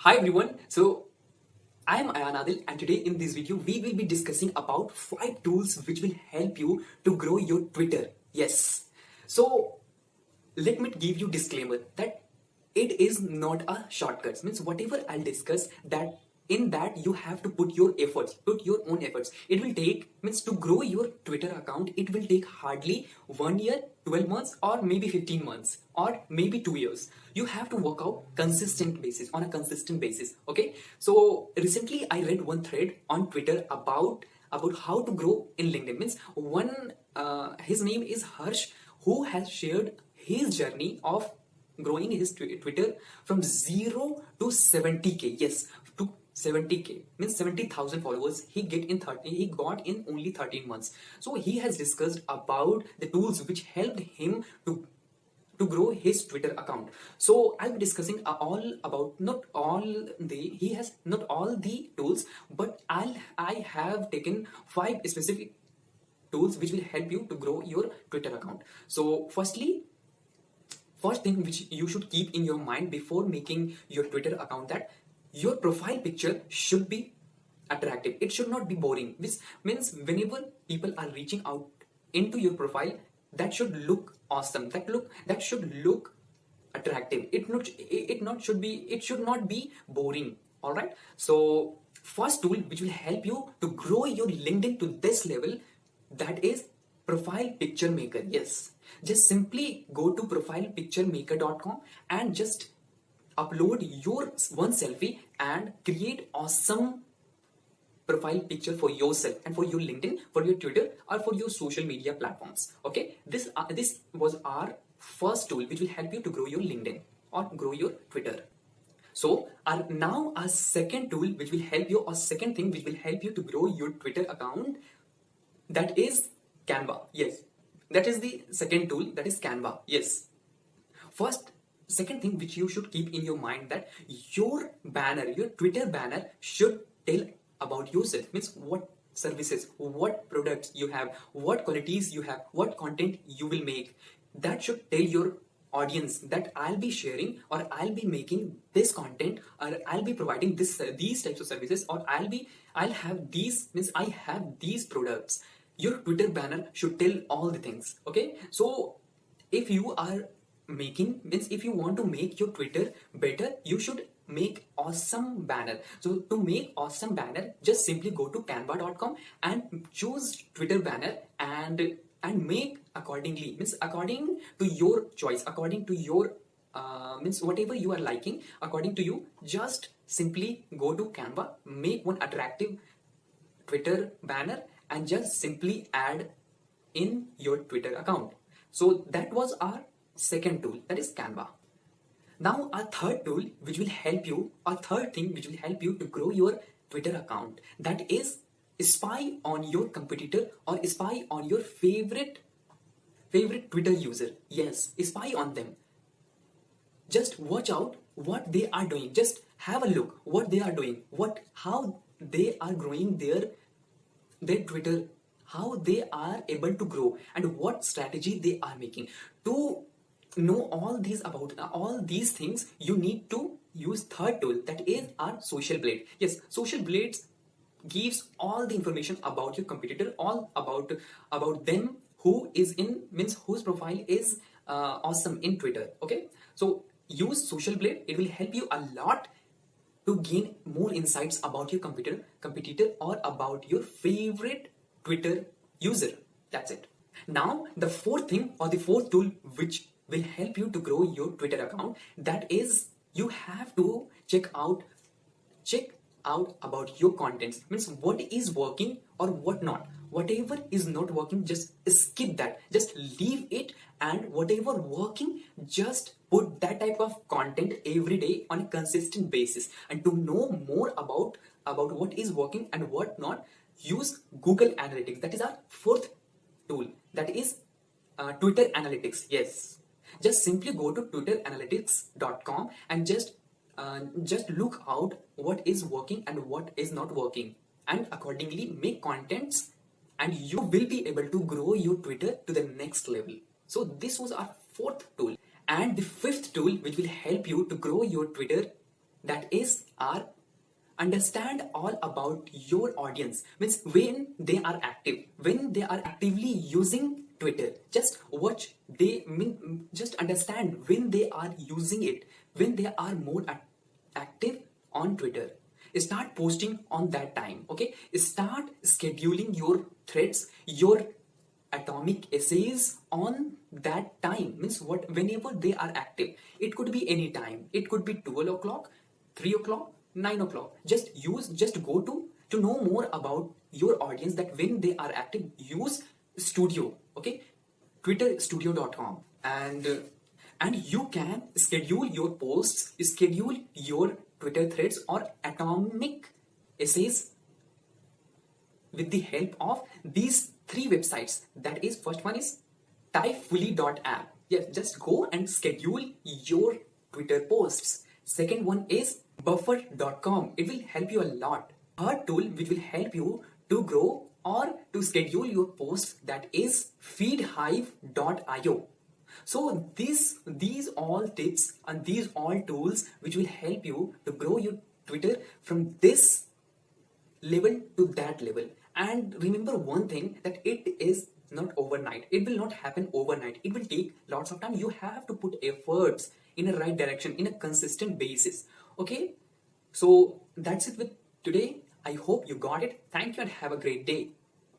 Hi everyone. So I am Ayan Adil, and today in this video we will be discussing about 5 tools which will help you to grow your Twitter. Yes. So let me give you disclaimer that it is not a shortcut. Means whatever I'll discuss, that in that you have to put your efforts, put your own efforts. It will take, means to grow your Twitter account, it will take hardly 1 year, 12 months, or maybe 15 months, or maybe 2 years. You have to work out consistent basis, on a consistent basis. Okay. So recently I read one thread on Twitter about how to grow in LinkedIn. Means one his name is Harsh, who has shared his journey of growing his Twitter from 0 to 70k. Yes, to 70k, means 70,000 followers he got in only 13 months. So he has discussed about the tools which helped him to grow his Twitter account. So I'll be discussing all about, he has not all the tools, but I have taken 5 specific tools which will help you to grow your Twitter account. So first thing which you should keep in your mind before making your Twitter account, that your profile picture should be attractive. It should not be boring. This means whenever people are reaching out into your profile, that should look awesome. That should look attractive. It should not be boring. All right. So first tool which will help you to grow your LinkedIn to this level, that is profile picture maker. Yes, just simply go to profilepicturemaker.com and just upload your one selfie and create awesome profile picture for yourself and for your LinkedIn, for your Twitter, or for your social media platforms. Okay, this was our first tool which will help you to grow your LinkedIn or grow your Twitter. So now our second tool which will help you, or second thing which will help you to grow your Twitter account, that is Canva. Yes, that is the second tool, that is Canva. Yes. Second thing which you should keep in your mind, that your Twitter banner should tell about yourself. Means what services, what products you have, what qualities you have, what content you will make. That should tell your audience that I'll be sharing, or I'll be making this content, or I'll be providing these types of services, or I have these products. Your Twitter banner should tell all the things. Okay. So if you want to make your Twitter better, you should make awesome banner. So to make awesome banner, just simply go to canva.com and choose Twitter banner and make accordingly. Means according to your choice, according to your means whatever you are liking, according to you, just simply go to Canva, make one attractive Twitter banner, and just simply add in your Twitter account. So that was our second tool, that is Canva. Now our third tool which will help you, or third thing which will help you to grow your Twitter account, that is spy on your competitor, or spy on your favorite Twitter user. Yes, spy on them. Just watch out what they are doing. Just have a look what they are doing, how they are growing their Twitter, how they are able to grow, and what strategy they are making. To know all these things, you need to use third tool, that is our Social Blade. Yes, Social Blades gives all the information about your competitor, all about them, whose profile is awesome in Twitter. Okay, so use Social Blade. It will help you a lot to gain more insights about your competitor or about your favorite Twitter user. That's it. Now the fourth thing, or the fourth tool which will help you to grow your Twitter account, that is you have to check out about your contents. Means what is working or what not. Whatever is not working, just skip that, just leave it, and whatever working, just put that type of content every day on a consistent basis. And to know more about what is working and what not, use Google Analytics. That is our fourth tool, that is Twitter Analytics. Yes, just simply go to twitteranalytics.com and just look out what is working and what is not working, and accordingly make contents, and you will be able to grow your Twitter to the next level. So this was our fourth tool. And the fifth tool which will help you to grow your Twitter that is our understand all about your audience, means when they are active, when they are actively using Twitter. Just watch, they mean, just understand when they are using it, when they are more active on Twitter. Start posting on that time. Okay, start scheduling your threads, your atomic essays on that time, means what, whenever they are active. It could be any time, it could be 12 o'clock, 3 o'clock, 9 o'clock. Just go to know more about your audience, that when they are active, use studio. Okay, twitterstudio.com. And you can schedule your posts, schedule your Twitter threads or atomic essays with the help of these three websites. That is, first one is typefully.app. Yes, just go and schedule your Twitter posts. Second one is buffer.com. It will help you a lot. Third tool which will help you to grow or to schedule your posts, that is feedhive.io. So these all tips and these all tools which will help you to grow your Twitter from this level to that level. And remember one thing, that it is not overnight. It will not happen overnight. It will take lots of time. You have to put efforts in a right direction, in a consistent basis. Okay, so that's it with today. I hope you got it. Thank you and have a great day.